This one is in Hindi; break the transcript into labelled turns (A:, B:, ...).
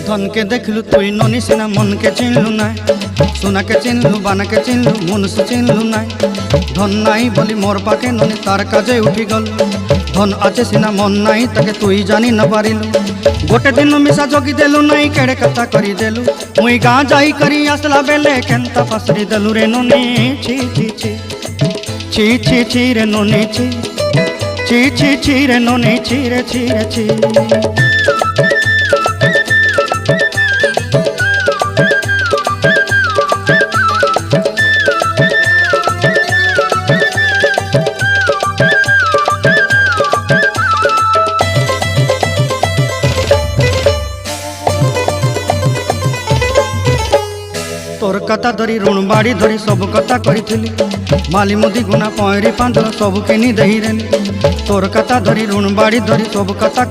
A: धन के देखलु तुई ननी सिना मन के चिन्हलु ना सोना के चिन्हलु बाना के चिन्हलु मनुष्य चिन्हलु ना धन नाई बोली मोर पाके ननी तार काजे उठी गल धन आचे सिना मन नाई ताके तुई जानी न पारिलु गोटे दिन मिसा जगी देलु नाई केड़े कथा करी देलु मुई गाँ जाई करी आसला बेले केंता पसरी देलु रे ननी छी छी छी छी छी छी रे ननी छी छी छी छी रे ननी छी रे छी रे छी तोर कथा धरी ऋण बाड़ी धरी सब कथा करी माली मुदी गुना पहरी पांदर सब किनी दही रेली तोर कथा धरी ऋण बाड़ी धरी सब कथा